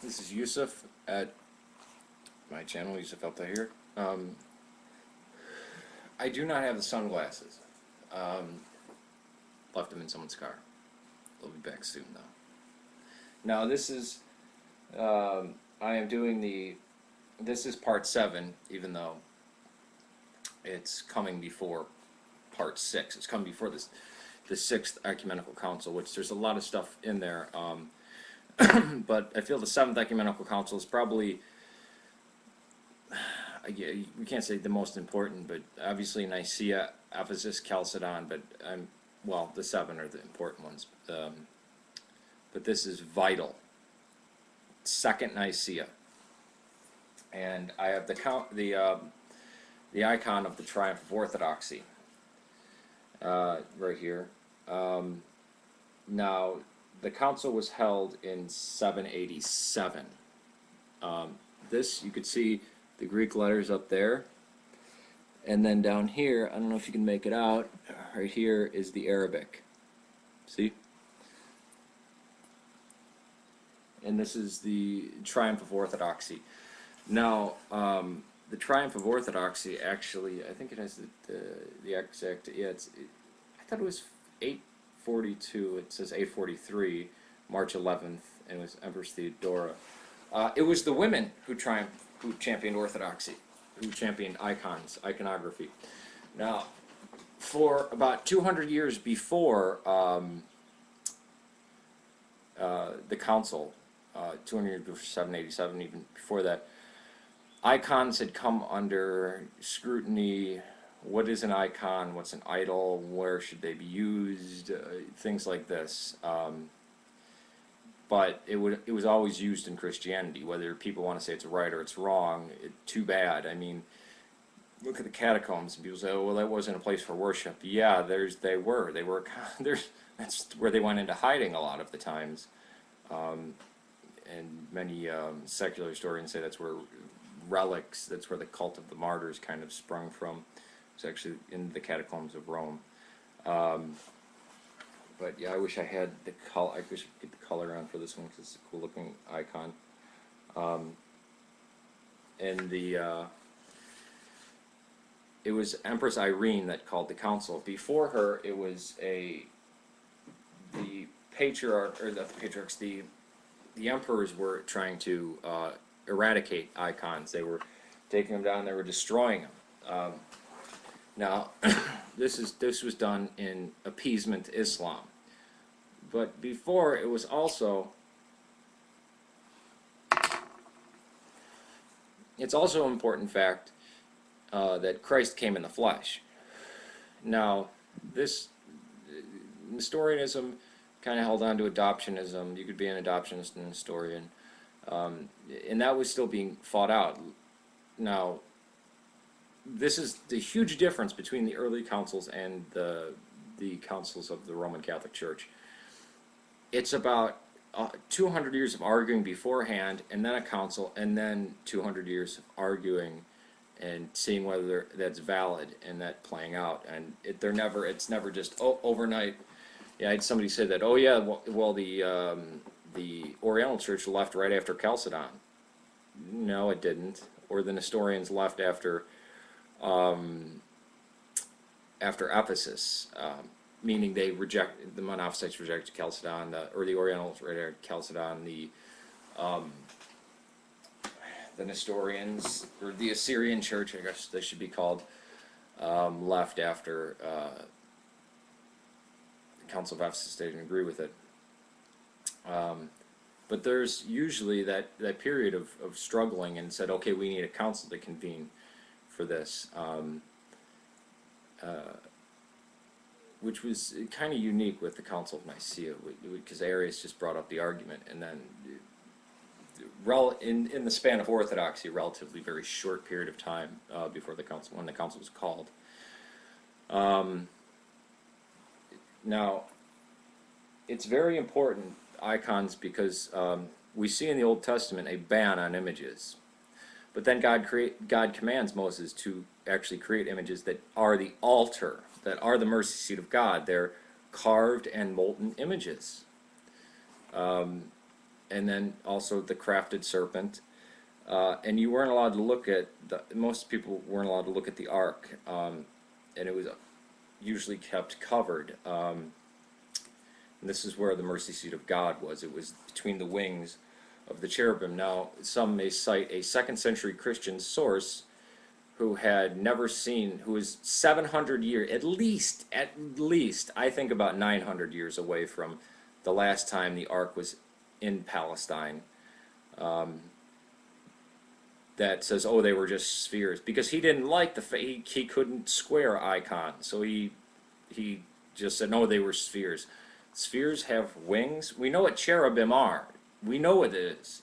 This is Yusef at my channel, YusefAlTahirs. I do not have the sunglasses. Left them in someone's car. They'll be back soon, though. Now, this is, I am doing this is part 7, even though it's coming before part 6. It's coming before the 6th Ecumenical Council, which there's a lot of stuff in there. But I feel the 7th Ecumenical Council is probably, we can't say the most important, but obviously Nicea, Ephesus, Chalcedon, but well, the 7 are the important ones. But this is vital. Second Nicea, and I have the icon of the triumph of Orthodoxy right here. Now, the council was held in 787. This, you could see the Greek letters up there, and then down here, I don't know if you can make it out, right here is the Arabic. See? And this is the triumph of Orthodoxy. Now, the triumph of Orthodoxy, actually, I think it has the exact, yeah, I thought it was 842, it says 843, March 11th, and it was Empress Theodora. It was the women who championed Orthodoxy, who championed iconography. Now, for about 200 years before the council, 200 years before 787, even before that, icons had come under scrutiny. What is an icon? What's an idol? Where should they be used? Things like this. But it was always used in Christianity. Whether people want to say it's right or it's wrong, too bad. I mean, look at the catacombs, and people say, "Oh, well, that wasn't a place for worship." Yeah, they were. That's where they went into hiding a lot of the times. And many secular historians say that's where relics, that's where the cult of the martyrs kind of sprung from. It's actually in the catacombs of Rome. But yeah, I wish I had the color. I wish I could get the color on for this one because it's a cool looking icon. And it was Empress Irene that called the council. Before her, it was the patriarch, or not the patriarchs, the emperors were trying to eradicate icons. They were taking them down. They were destroying them. Now, this was done in appeasement to Islam, but before it was also. It's also an important fact that Christ came in the flesh. Now, this Nestorianism kind of held on to adoptionism. You could be an adoptionist and a Nestorian, and that was still being fought out. Now, this is the huge difference between the early councils and the councils of the Roman Catholic Church. It's about 200 years of arguing beforehand, and then a council, and then 200 years of arguing and seeing whether that's valid and that playing out. And it's never just overnight. Yeah, I had somebody say that. Oh yeah, well the Oriental Church left right after Chalcedon. No, it didn't. Or the Nestorians left after Ephesus, meaning the Monophysites rejected Chalcedon, or the Orientals rejected Chalcedon. The Nestorians, or the Assyrian Church, I guess they should be called, left after the Council of Ephesus. They didn't agree with it. But there's usually that period of struggling, and said, okay, we need a council to convene for this, which was kind of unique with the Council of Nicea, because Arius just brought up the argument, and then in the span of Orthodoxy, a relatively very short period of time before the council, when the council was called. Now, it's very important, icons, because we see in the Old Testament a ban on images. But then God commands Moses to actually create images that are the altar, that are the mercy seat of God. They're carved and molten images. and then also the crafted serpent. And you weren't allowed to look at, most people weren't allowed to look at the ark, and it was usually kept covered. And this is where the mercy seat of God was. It was between the wings of the cherubim. Now, some may cite a 2nd century Christian source who had never seen, who was 700 years, at least, I think about 900 years away from the last time the ark was in Palestine, that says, oh, they were just spheres, because he didn't like he couldn't square icon, so he just said, no, they were spheres. Spheres have wings. We know what cherubim are. We know what it is.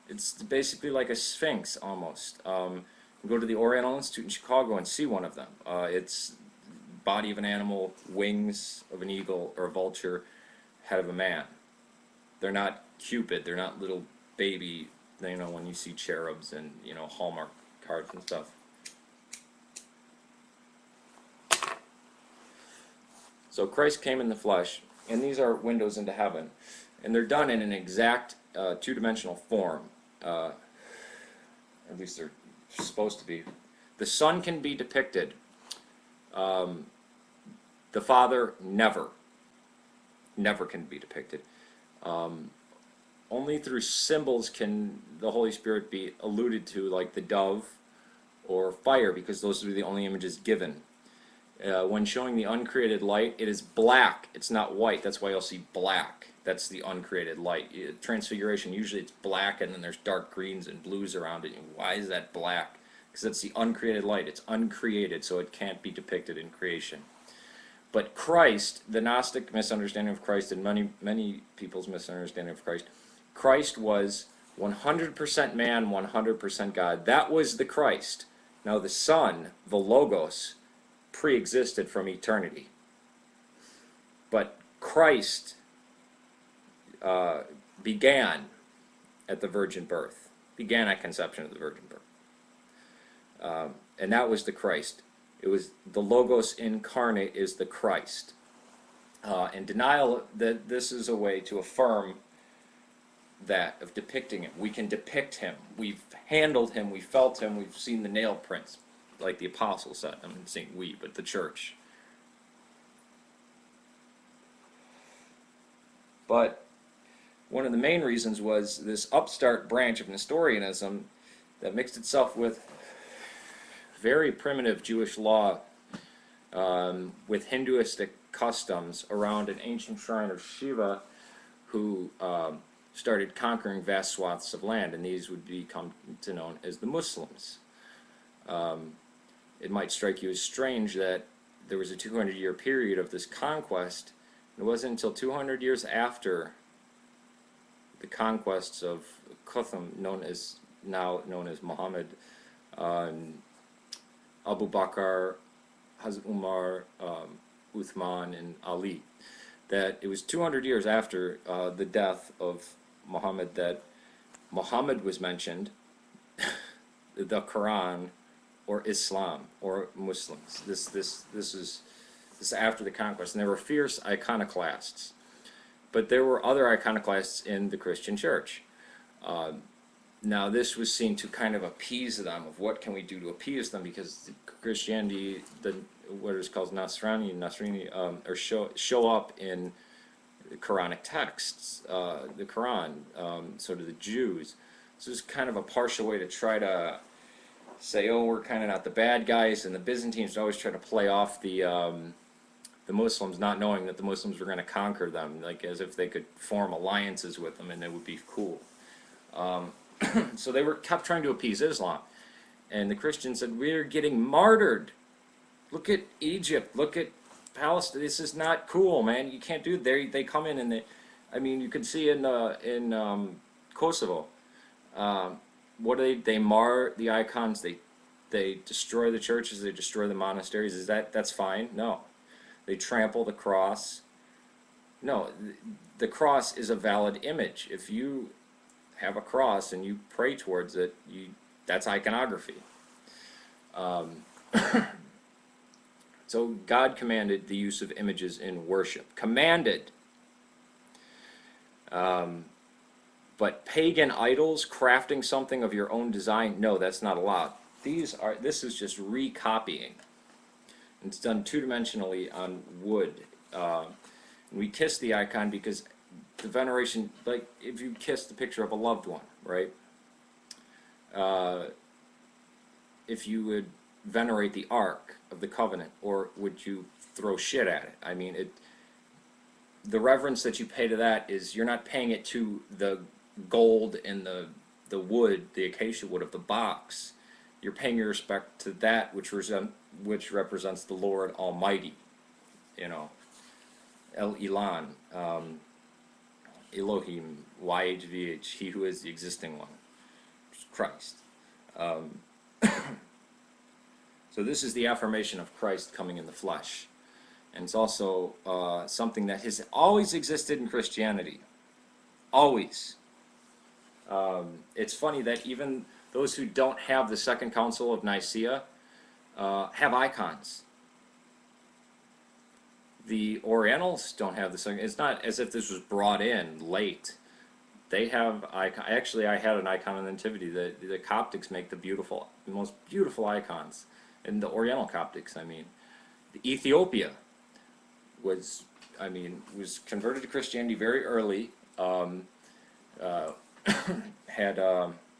It's basically like a sphinx, almost. Go to the Oriental Institute in Chicago and see one of them. It's body of an animal, wings of an eagle or a vulture, head of a man. They're not Cupid. They're not little baby, you know, when you see cherubs and, you know, Hallmark cards and stuff. So Christ came in the flesh, and these are windows into heaven. And they're done in an exact two-dimensional form. At least they're supposed to be. The Son can be depicted. The Father never can be depicted. Only through symbols can the Holy Spirit be alluded to, like the dove or fire, because those are the only images given. When showing the uncreated light, it is black. It's not white. That's why you'll see black. That's the uncreated light. Transfiguration, usually it's black and then there's dark greens and blues around it. Why is that black? Because it's the uncreated light. It's uncreated, so it can't be depicted in creation. But Christ, the Gnostic misunderstanding of Christ, and many people's misunderstanding of Christ, Christ was 100% man, 100% God. That was the Christ. Now the Son, the Logos, pre-existed from eternity. But Christ began at the virgin birth, began at conception of the virgin birth. And that was the Christ. It was the Logos incarnate is the Christ. And denial that this is a way to affirm that, of depicting him. We can depict him. We've handled him. We felt him. We've seen the nail prints, like the apostles said. I'm not saying we, but the church. But one of the main reasons was this upstart branch of Nestorianism that mixed itself with very primitive Jewish law, with Hinduistic customs around an ancient shrine of Shiva, who started conquering vast swaths of land, and these would become known as the Muslims. It might strike you as strange that there was a 200-year period of this conquest. It wasn't until 200 years after the conquests of Kuthum, now known as Muhammad, Abu Bakr, Hazrat Umar, Uthman, and Ali, that it was 200 years after the death of Muhammad that Muhammad was mentioned, the Quran, or Islam, or Muslims. This is after the conquest, and there were fierce iconoclasts. But there were other iconoclasts in the Christian church. Now this was seen to kind of appease them, of what can we do to appease them, because Christianity, what is called Nasrani, or show up in the Quranic texts, the Quran, so do the Jews. So it's kind of a partial way to try to say, oh, we're kind of not the bad guys, and the Byzantines always try to play off the Muslims, not knowing that the Muslims were going to conquer them, like as if they could form alliances with them and it would be cool. So they kept trying to appease Islam, and the Christians said, we're getting martyred. Look at Egypt, look at Palestine. This is not cool, man. You can't do it. They come in and you can see in Kosovo, what do they mar the icons, they destroy the churches, they destroy the monasteries. That's fine? No. They trample the cross. No, the cross is a valid image. If you have a cross and you pray towards it, that's iconography. So God commanded the use of images in worship. Commanded. But But pagan idols, crafting something of your own design, no, that's not allowed. This is just recopying. It's done two-dimensionally on wood. We kiss the icon because the veneration, like if you kiss the picture of a loved one, right? If you would venerate the Ark of the Covenant, or would you throw shit at it? I mean, the reverence that you pay to that is you're not paying it to the gold and the wood, the acacia wood of the box. You're paying your respect to that which represents the Lord Almighty. You know, El Elon, Elohim, YHVH, He who is the existing one, Christ. So this is the affirmation of Christ coming in the flesh. And it's also something that has always existed in Christianity. Always. It's funny that even those who don't have the Second Council of Nicea have icons. The Orientals don't have the second. It's not as if this was brought in late. They have icon. Actually, I had an icon in the Nativity. The Coptics make the most beautiful icons, and the Oriental Coptics. I mean, Ethiopia was converted to Christianity very early.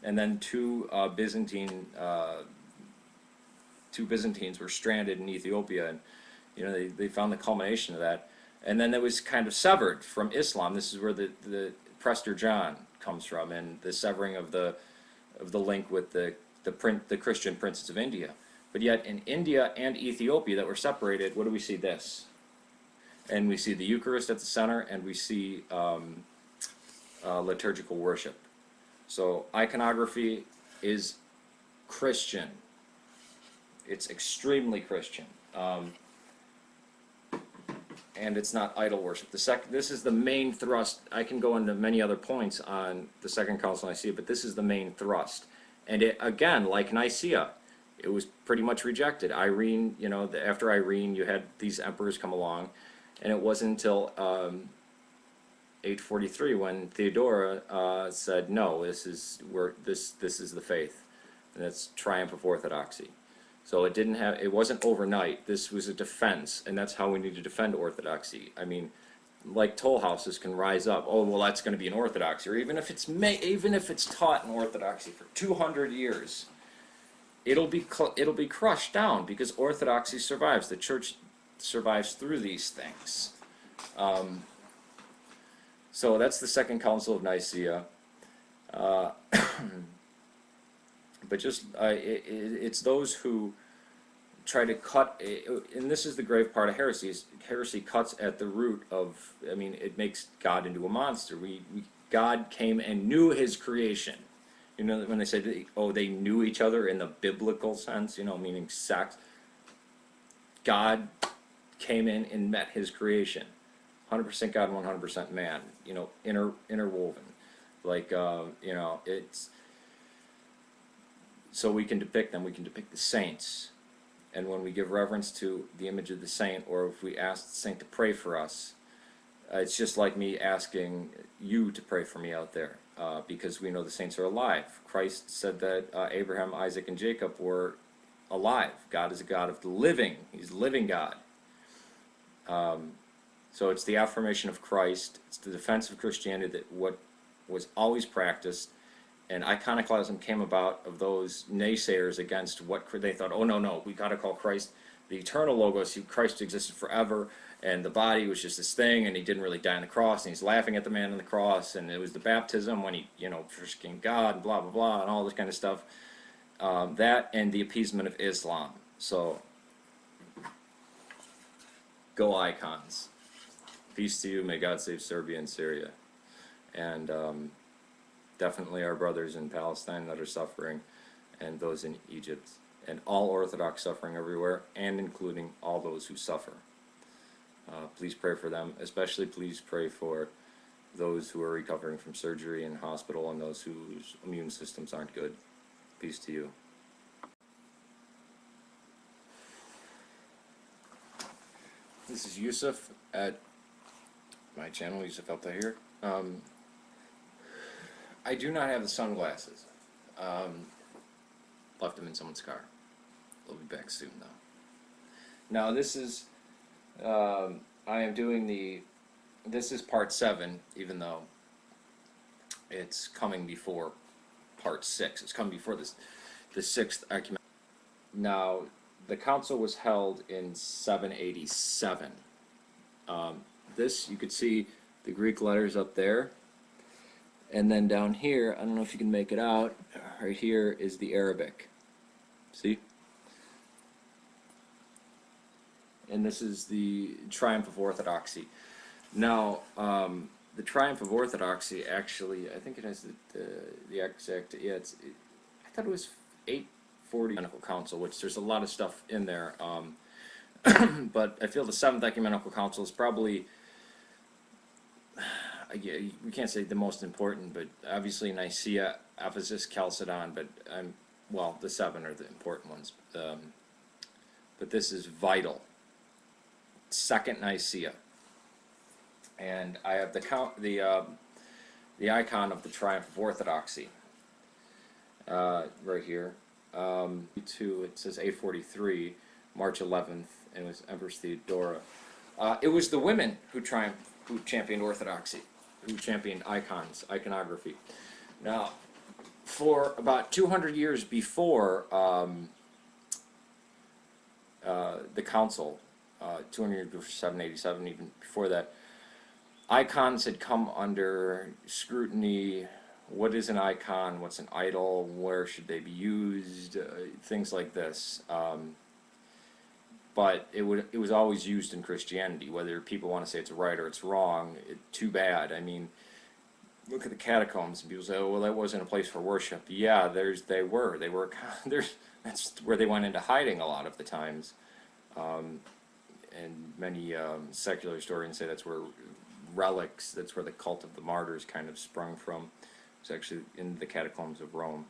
And then two Byzantines were stranded in Ethiopia, and you know they found the culmination of that. And then it was kind of severed from Islam. This is where the Prester John comes from, and the severing of the link with the Christian princes of India. But yet in India and Ethiopia that were separated, what do we see? This, and we see the Eucharist at the center, and we see liturgical worship. So iconography is Christian. It's extremely Christian. And it's not idol worship. This is the main thrust. I can go into many other points on the Second Council of Nicea, but this is the main thrust. And it, again, like Nicea, it was pretty much rejected. Irene, you know, after Irene, you had these emperors come along, and it wasn't until 843 when Theodora said, no, this is the faith, and that's triumph of Orthodoxy. So it wasn't overnight. This was a defense, and that's how we need to defend Orthodoxy. I mean, like toll houses can rise up. Oh, well, that's going to be an Orthodoxy, or even if it's taught in Orthodoxy for 200 years, it'll be crushed down because Orthodoxy survives. The Church survives through these things. So that's the Second Council of Nicea. But just it's those who try to cut, and this is the grave part of heresy. Heresy cuts at the root of. I mean, it makes God into a monster. God came and knew His creation. You know, when they said, oh, they knew each other in the biblical sense, you know, meaning sex. God came in and met His creation, 100% God, 100% man. You know, interwoven, like you know, it's. So we can depict them. We can depict the saints, and when we give reverence to the image of the saint, or if we ask the saint to pray for us, it's just like me asking you to pray for me out there, because we know the saints are alive. Christ said that Abraham, Isaac, and Jacob were alive. God is a God of the living. He's a living God. So it's the affirmation of Christ. It's the defense of Christianity, that what was always practiced. And iconoclasm came about of those naysayers against what they thought, oh, no, we got to call Christ the eternal Logos. Christ existed forever, and the body was just this thing, and He didn't really die on the cross, and He's laughing at the man on the cross, and it was the baptism when He, you know, first became God, and blah, blah, blah, and all this kind of stuff. That and the appeasement of Islam. So, go icons. Peace to you. May God save Serbia and Syria. And definitely our brothers in Palestine that are suffering, and those in Egypt, and all Orthodox suffering everywhere, and including all those who suffer. Please pray for them. Especially please pray for those who are recovering from surgery in hospital, and those whose immune systems aren't good. Peace to you. This is Yusef at my channel, YusefAlTahirs. I do not have the sunglasses. Left them in someone's car. They'll be back soon, though. Now, this is, I am doing this is part 7, even though it's coming before part 6. It's coming before the 6th Ecumenical. Now, the council was held in 787. This, you could see the Greek letters up there. And then down here, I don't know if you can make it out, right here is the Arabic. See? And this is the triumph of Orthodoxy. Now, the triumph of Orthodoxy actually, I think it has the exact, yeah, I thought it was 840 Ecumenical Council, which there's a lot of stuff in there. But I feel the 7th Ecumenical Council is probably, we can't say the most important, but obviously Nicea, Ephesus, Chalcedon, but well, the 7 are the important ones. But this is vital. 2nd Nicea, and I have the icon of the triumph of Orthodoxy right here. It says 843, March 11th, and it was Empress Theodora. It was the women who championed Orthodoxy, who championed iconography. Now, for about 200 years before the council, 200 years before 787, even before that, icons had come under scrutiny. What is an icon? What's an idol? Where should they be used? Things like this. But it was always used in Christianity. Whether people want to say it's right or it's wrong, too bad. I mean, look at the catacombs, and people say, "Oh, well, that wasn't a place for worship." Yeah, they were. That's where they went into hiding a lot of the times. And many secular historians say that's where relics, that's where the cult of the martyrs kind of sprung from. It's actually in the catacombs of Rome.